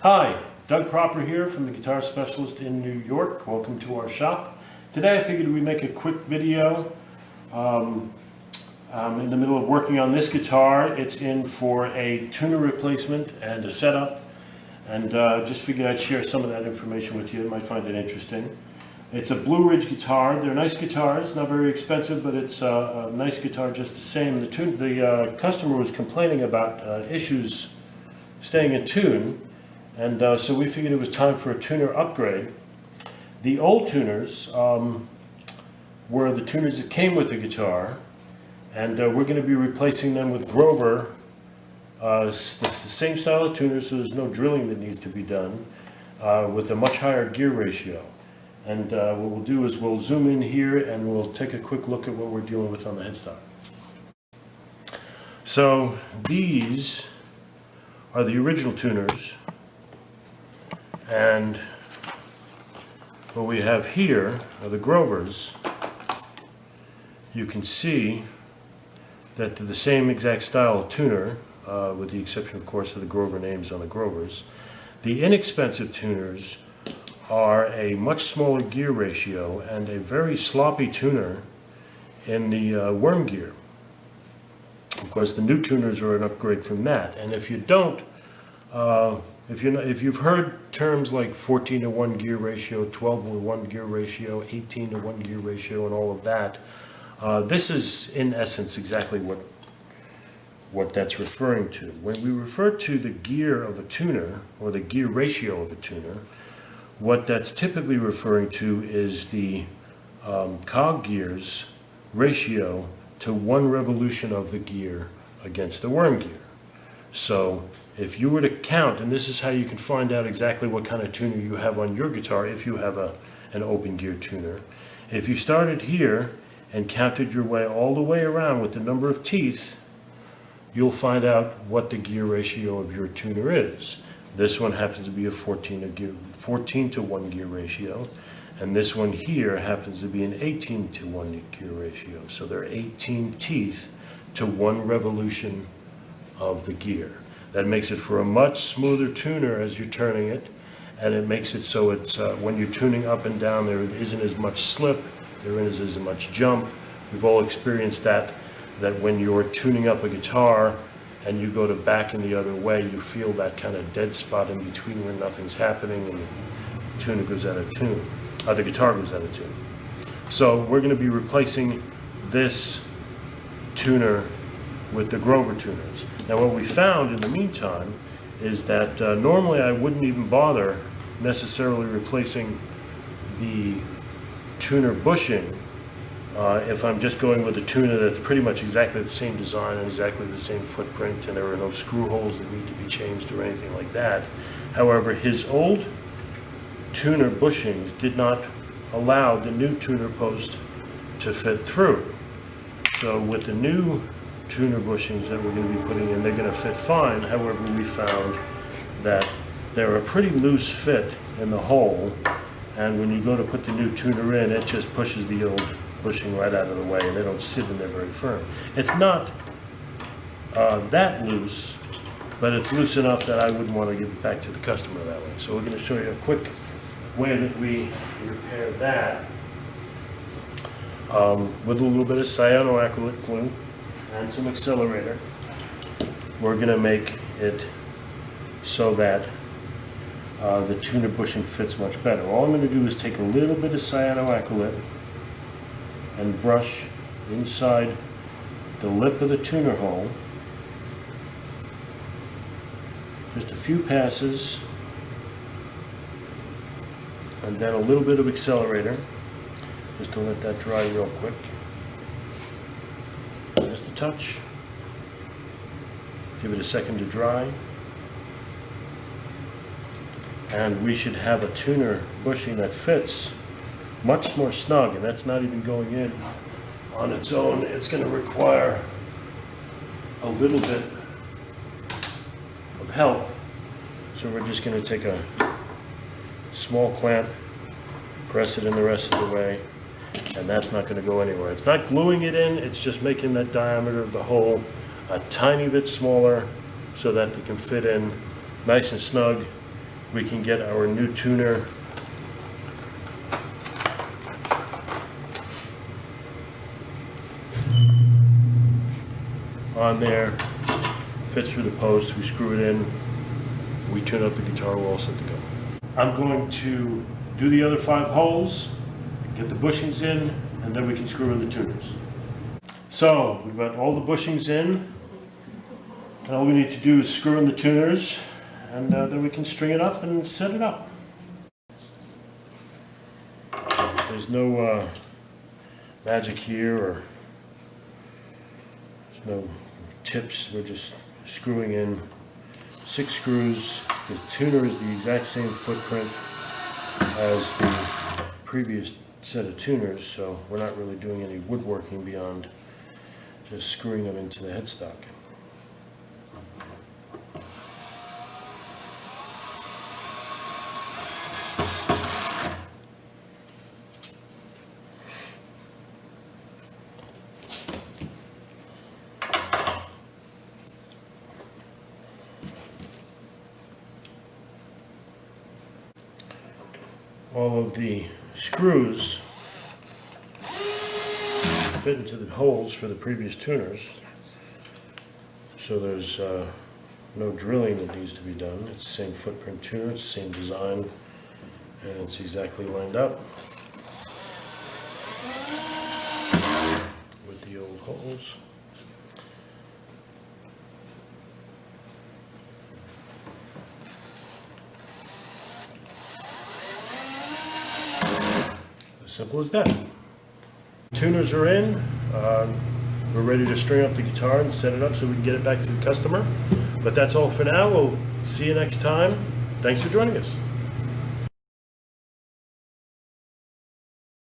Hi, Doug Proper here from the Guitar Specialist in New York. Welcome to our shop. Today I figured we'd make a quick video. I'm in the middle of working on this guitar. It's in for a tuner replacement and a setup, and just figured I'd share some of that information with you. You might find it interesting. It's a Blue Ridge guitar. They're nice guitars, not very expensive, but it's a nice guitar just the same. The customer was complaining about issues staying in tune. And so we figured it was time for a tuner upgrade. The old tuners were the tuners that came with the guitar, and we're going to be replacing them with Grover. It's the same style of tuners, so there's no drilling that needs to be done, with a much higher gear ratio. And what we'll do is we'll zoom in here and we'll take a quick look at what we're dealing with on the headstock. So these are the original tuners. And what we have here are the Grovers. You can see that they're the same exact style of tuner, with the exception, of course, of the Grover names on the Grovers. The inexpensive tuners are a much smaller gear ratio and a very sloppy tuner in the worm gear. Of course, the new tuners are an upgrade from that. And if you don't, if you've heard terms like 14:1 gear ratio, 12:1 gear ratio, 18:1 gear ratio, and all of that, this is in essence exactly what that's referring to. When we refer to the gear of a tuner, or the gear ratio of a tuner, what that's typically referring to is the cog gear's ratio to one revolution of the gear against the worm gear. So if you were to count, and this is how you can find out exactly what kind of tuner you have on your guitar if you have an open gear tuner. If you started here and counted your way all the way around with the number of teeth, you'll find out what the gear ratio of your tuner is. This one happens to be a 14:1 gear ratio, and this one here happens to be an 18:1 gear ratio. So there are 18 teeth to one revolution of the gear. That makes it for a much smoother tuner as you're turning it, and it makes it so it's when you're tuning up and down, there isn't as much slip, there isn't as much jump. We've all experienced that when you're tuning up a guitar and you go to back in the other way, you feel that kind of dead spot in between where nothing's happening and the tuner goes out of tune, the guitar goes out of tune. So we're going to be replacing this tuner with the Grover tuners. Now what we found in the meantime is that normally I wouldn't even bother necessarily replacing the tuner bushing if I'm just going with a tuner that's pretty much exactly the same design and exactly the same footprint, and there are no screw holes that need to be changed or anything like that. However, his old tuner bushings did not allow the new tuner post to fit through. So with the new tuner bushings that we're going to be putting in, they're going to fit fine. However, we found that they're a pretty loose fit in the hole, and when you go to put the new tuner in, it just pushes the old bushing right out of the way, and they don't sit in there very firm. It's not that loose, but it's loose enough that I wouldn't want to give it back to the customer that way. So we're going to show you a quick way that we repair that with a little bit of cyanoacrylate glue and some accelerator. We're going to make it so that the tuner bushing fits much better. All I'm going to do is take a little bit of cyanoacrylate and brush inside the lip of the tuner hole. Just a few passes, and then a little bit of accelerator, just to let that dry real quick. Just a touch. Give it a second to dry. And we should have a tuner bushing that fits much more snug, and that's not even going in on its own. It's going to require a little bit of help. So we're just going to take a small clamp, press it in the rest of the way, and that's not going to go anywhere. It's not gluing it in, it's just making that diameter of the hole a tiny bit smaller so that they can fit in nice and snug we can get our new tuner on there. Fits through the post, we screw it in, we tune up the guitar, we're all set to go. I'm going to do the other 5 holes, get the bushings in, and then we can screw in the tuners. So, we've got all the bushings in, and all we need to do is screw in the tuners, and then we can string it up and set it up. There's no magic here, or there's no tips, we're just screwing in 6 screws. The tuner is the exact same footprint as the previous set of tuners, so we're not really doing any woodworking beyond just screwing them into the headstock. All of the screws fit into the holes for the previous tuners, so there's no drilling that needs to be done. It's the same footprint tuner, it's the same design, and it's exactly lined up with the old holes. Simple as that. Tuners are in. We're ready to string up the guitar and set it up so we can get it back to the customer. But that's all for now. We'll see you next time. Thanks for joining us.